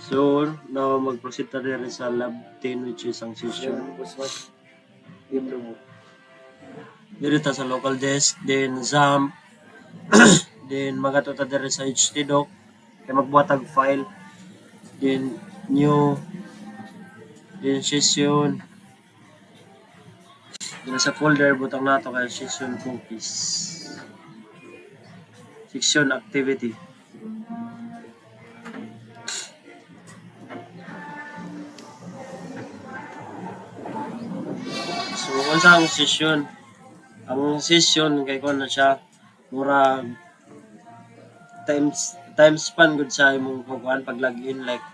So, now mag-proceed ta rin sa lab 10 which is ang session. Dito ta sa local desk, then XAMPP, then magato ta rin sa htdoc, kaya magbuhatag file, then new, then session, then sa folder, butang nato kay session cookies. Section activity. So, unsa ang session? Ang session kay ko na siya mura time span gud sa imong kuan pag login, like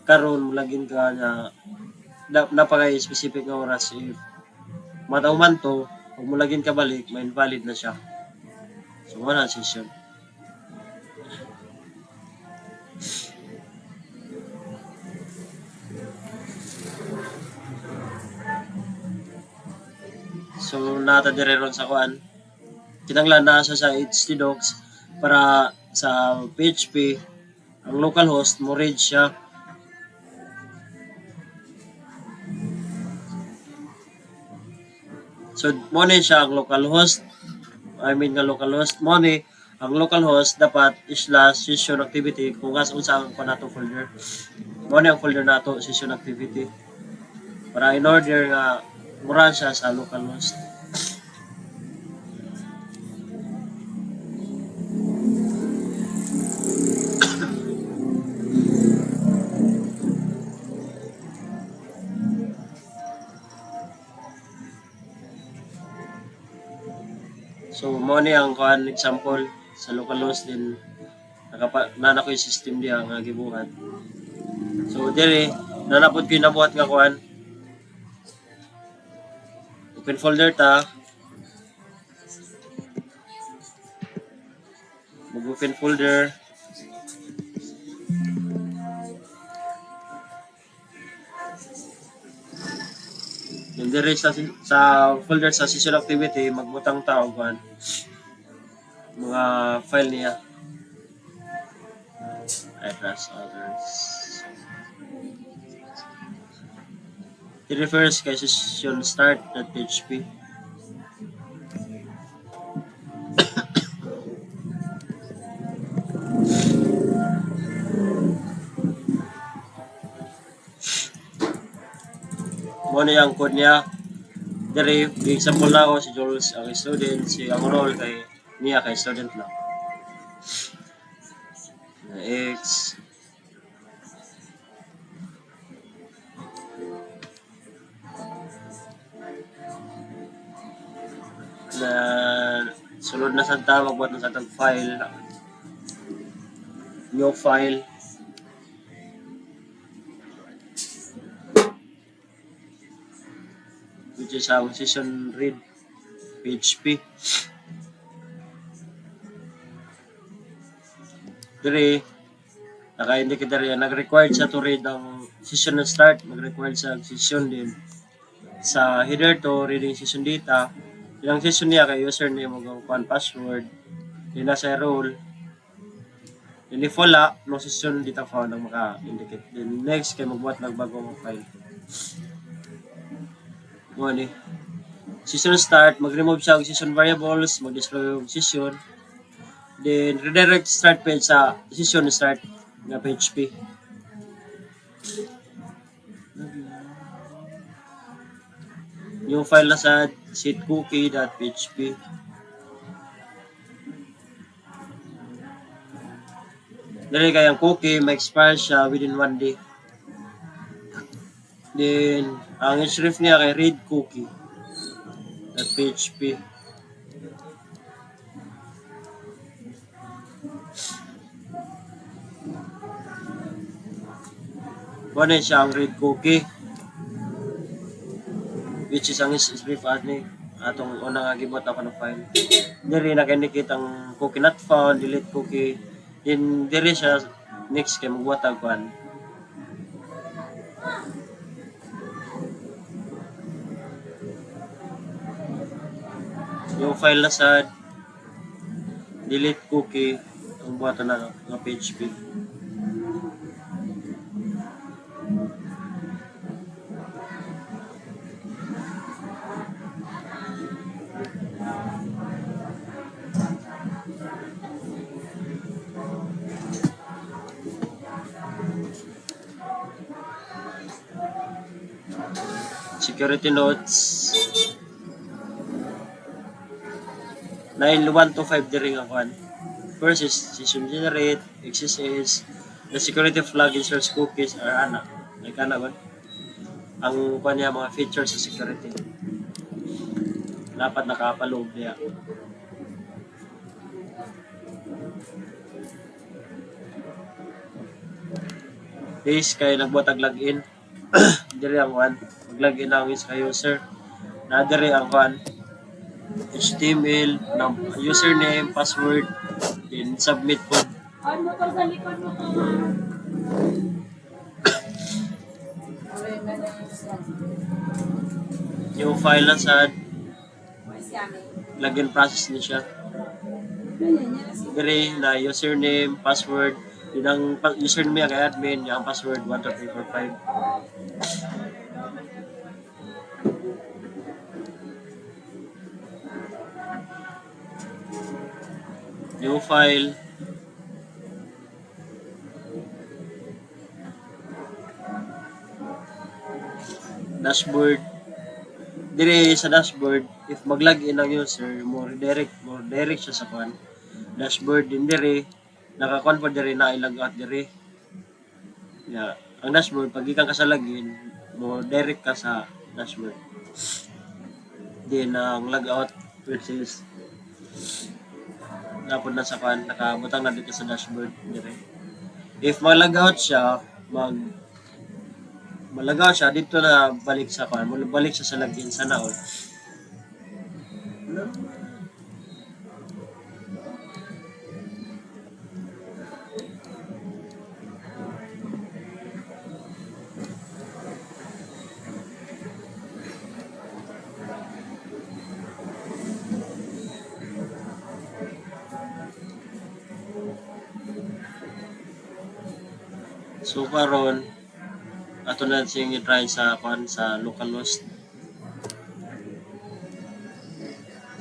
karon mo login ka na napaka specific nga oras. If matauman to, pag mo login ka balik, may invalid na siya. So wala session. So nata dire ron sa kuan, kinanglan na sa htdocs para sa PHP ang localhost mo read siya. So mo ni siya ang localhost, nga localhost mo ni ang localhost dapat /session activity kung unsa ang nato folder. Mo ni ang folder nato session activity para in order nga mura siya sa localhost. So mo ni ang kuan example sa localhost, din nana ko yung system diha nga gibuhat. So dire nanapod ko nabuhat nga kuan, open folder ta, mag-open folder, yung dire sa folder sa session activity magbutang tao kuan mga file niya. I trust others. It refers kay session start.php. Mo na yung code niya. Dari, example na ako si Jules ang student, si ang role kay niya kay student lang. X na sulod na sa tawag, magbuhat na sa tag file, new file, which is ang session read PHP. Dire naka-indicate dire nag-required sa to read ang session na start, mag-required sa session din sa header to reading session data. Yung session niya kay username ug kuan password, din sa role, then wala no session data found ang maka-indicate. Then next kay magbuhat ng bagong file. Mo ni session start, mag-remove siya og session variables, mag-display og session, then redirect start page sa session start nga PHP. Yung file na sa setcookie.php. Dali kayang cookie ma-expire siya within 1 day. Then ang href niya kay read cookie.php. Wala siya ang read cookie, which is ang href ni atong unang gibot ako ng file. Diri naka-indicate ang cookie not found, delete cookie. Then diri siya next kay magbuhat og kuan. Yung file na sa delete cookie ang buhatan na ng PHP. security notes. 9125 diri nga kuan. First is session generate, XSS, the security flag inserts cookies are ana. Ay kana ba? Ang kuan niya mga features sa security. Dapat nakapaloob niya. Base kay nagbuhat login. Diri ang kuan. Mag-login ang user. Na diri ang kuan. HTML, username, password, then submit po. Yung file na sa login process niya siya. Diri na username, password, yun ang username niya kay admin, yung password 12345. New file. Dashboard. Dire sa dashboard, if mag-login ang user, mo redirect siya sa kuan. Dashboard din dire, naka-kuan pa dire na i-log out dire. Yeah. Ang dashboard, pag ikan ka sa login, mo direct ka sa dashboard. Then ang log out which is napod na sa kuan, nakabutang na dito sa dashboard dire. If mag-log out siya, malagaw siya dito na balik sa kuan, balik siya sa login sa naon. So karon ato na siyang i-try sa kuan sa localhost.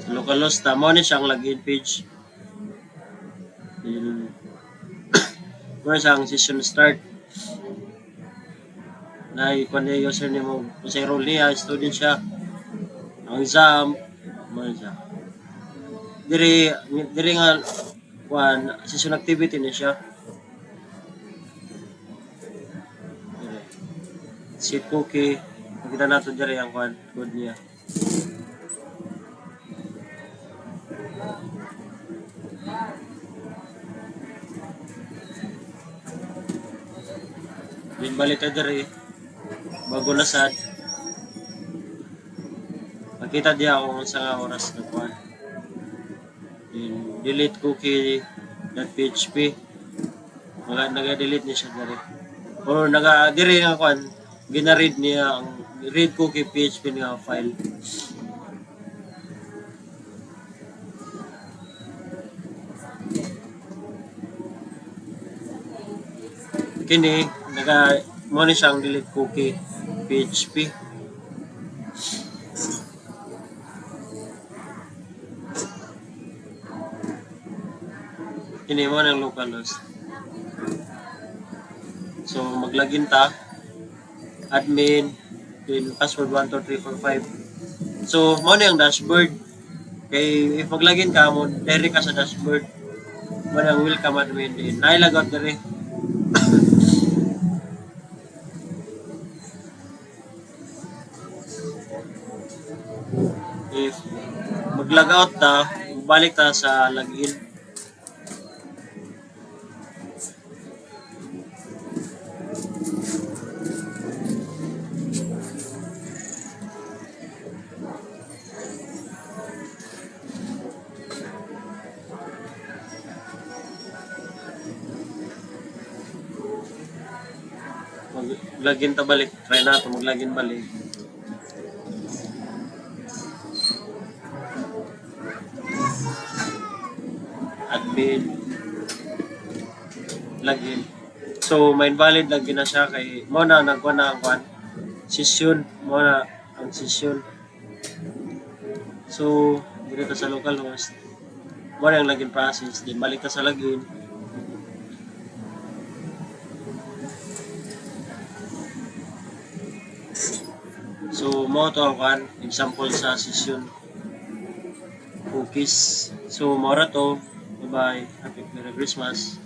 Sa localhost mo ni siyang login page. Then mo siyang session start. Na kuan ni username mo, sa role niya student siya. Ang exam mo siya. Diri nga kuan session activity ni siya. Set cookie, makita nato diri ang kuan code niya. Din balik ka diri bago na sad. Makita diya kung sa oras na kuan. Din delete cookie.php. Naga-delete niya siya diri. Or diri nga kuan gina-read niya ang read cookie PHP nga file. Kini mo ni siyang delete cookie PHP. Kini mo ng localhost. So maglagin ta admin, then password 12345. So, mo na yung dashboard. Kay, if maglagin ka mo, direct ka sa dashboard. Mo na yung welcome admin din. Nailag out dire. If mag-log out ta, balik ta sa login. Mag-login ta balik. Try nato mag-login balik. Admin. Login. So, may invalid login na siya kay mo na nagkuha na ang kuan. Session. Mo na ang session. So, dito sa localhost. Mo na yung login process. Then, balik ta sa login. So, mo to ang kan example sa session cookies. So mora to. Bye bye. Happy Merry Christmas.